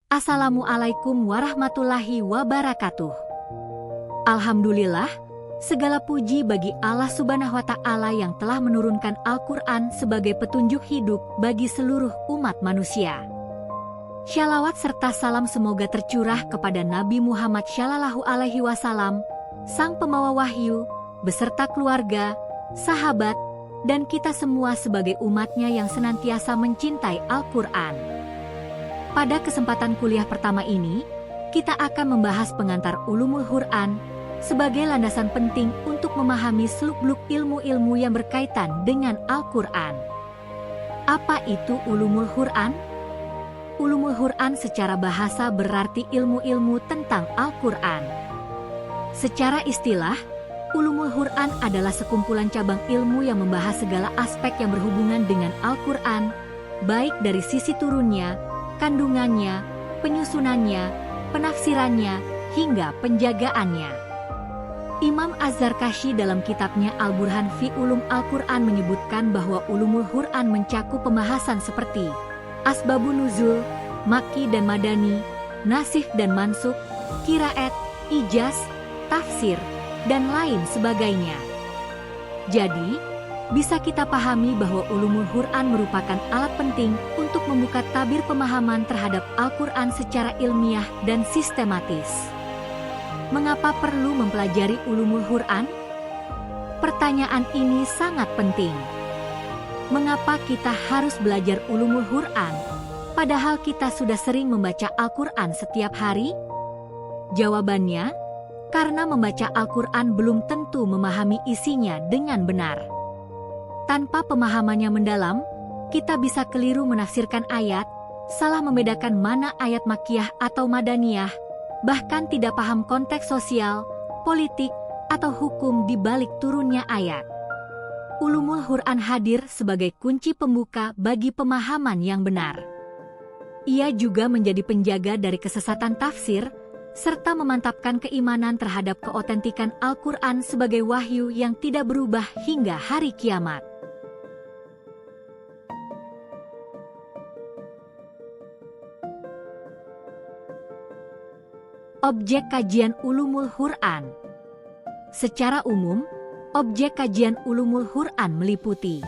Assalamualaikum warahmatullahi wabarakatuh. Alhamdulillah, segala puji bagi Allah Subhanahu wa Ta'ala yang telah menurunkan Al-Quran sebagai petunjuk hidup bagi seluruh umat manusia. Shalawat serta salam semoga tercurah kepada Nabi Muhammad Shallallahu Alaihi Wasallam, sang pembawa wahyu, beserta keluarga, sahabat, dan kita semua sebagai umatnya yang senantiasa mencintai Al-Quran. Pada kesempatan kuliah pertama ini, kita akan membahas pengantar Ulumul Quran sebagai landasan penting untuk memahami seluk-beluk ilmu-ilmu yang berkaitan dengan Al-Quran. Apa itu Ulumul Quran? Ulumul Quran secara bahasa berarti ilmu-ilmu tentang Al-Quran. Secara istilah, Ulumul Quran adalah sekumpulan cabang ilmu yang membahas segala aspek yang berhubungan dengan Al-Quran, baik dari sisi turunnya, kandungannya, penyusunannya, penafsirannya, hingga penjagaannya. Imam Az-Zarkashi dalam kitabnya Al-Burhan fi Ulum Al-Quran menyebutkan bahwa Ulumul Quran mencakup pembahasan seperti Asbabun Nuzul, Makki dan Madani, Nasikh dan Mansukh, Qiraat, Ijaz, Tafsir, dan lain sebagainya. Jadi, bisa kita pahami bahwa Ulumul Quran merupakan alat penting untuk membuka tabir pemahaman terhadap Al-Quran secara ilmiah dan sistematis. Mengapa perlu mempelajari Ulumul Quran? Pertanyaan ini sangat penting. Mengapa kita harus belajar Ulumul Quran, padahal kita sudah sering membaca Al-Quran setiap hari? Jawabannya, karena membaca Al-Quran belum tentu memahami isinya dengan benar. Tanpa pemahaman yang mendalam, kita bisa keliru menafsirkan ayat, salah membedakan mana ayat makkiyah atau madaniyah, bahkan tidak paham konteks sosial, politik, atau hukum di balik turunnya ayat. Ulumul Quran hadir sebagai kunci pembuka bagi pemahaman yang benar. Ia juga menjadi penjaga dari kesesatan tafsir, serta memantapkan keimanan terhadap keotentikan Al-Quran sebagai wahyu yang tidak berubah hingga hari kiamat. Objek kajian Ulumul Quran. Secara umum, objek kajian Ulumul Quran meliputi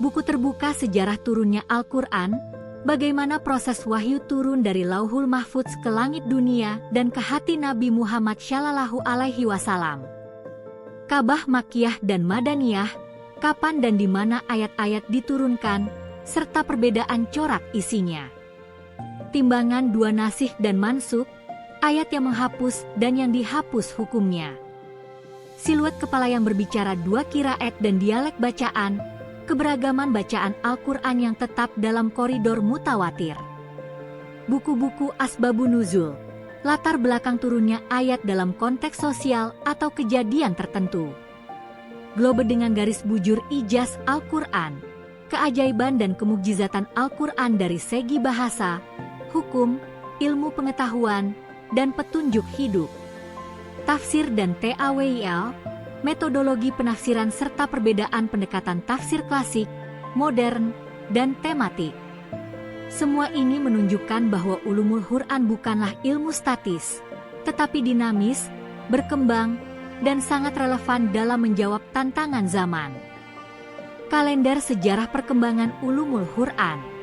buku terbuka sejarah turunnya Al-Quran, bagaimana proses wahyu turun dari Lauhul Mahfudz ke langit dunia dan ke hati Nabi Muhammad Shallallahu Alaihi Wasallam. Kabah makkiyah dan madaniyah, kapan dan di mana ayat-ayat diturunkan, serta perbedaan corak isinya. Timbangan dua nasikh dan mansukh, ayat yang menghapus dan yang dihapus hukumnya. Siluet kepala yang berbicara dua qiraat dan dialek bacaan, keberagaman bacaan Al-Quran yang tetap dalam koridor mutawatir. Buku-buku Asbabun Nuzul, latar belakang turunnya ayat dalam konteks sosial atau kejadian tertentu. Globe dengan garis bujur ijaz Al-Quran, keajaiban dan kemukjizatan Al-Quran dari segi bahasa, hukum, ilmu pengetahuan, dan petunjuk hidup. Tafsir dan ta'wil, metodologi penafsiran serta perbedaan pendekatan tafsir klasik, modern, dan tematik. Semua ini menunjukkan bahwa Ulumul Quran bukanlah ilmu statis, tetapi dinamis, berkembang, dan sangat relevan dalam menjawab tantangan zaman. Kalender sejarah perkembangan Ulumul Quran.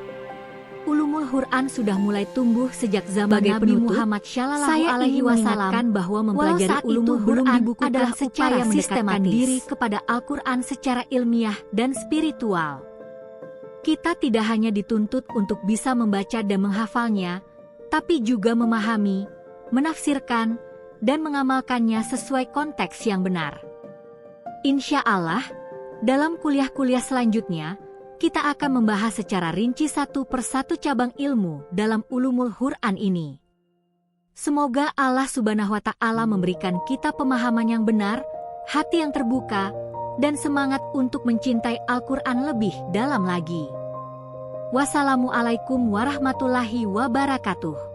Ulumul Quran sudah mulai tumbuh sejak zaman Nabi Muhammad Shallallahu Alaihi Wasallam bahwa mempelajari Ulumul Quran adalah secara mendekatkan diri kepada Al-Quran secara ilmiah dan spiritual. Kita tidak hanya dituntut untuk bisa membaca dan menghafalnya, tapi juga memahami, menafsirkan, dan mengamalkannya sesuai konteks yang benar. Insya Allah, dalam kuliah-kuliah selanjutnya, kita akan membahas secara rinci satu persatu cabang ilmu dalam Ulumul Quran ini. Semoga Allah Subhanahu wa Ta'ala memberikan kita pemahaman yang benar, hati yang terbuka, dan semangat untuk mencintai Al-Quran lebih dalam lagi. Wassalamualaikum warahmatullahi wabarakatuh.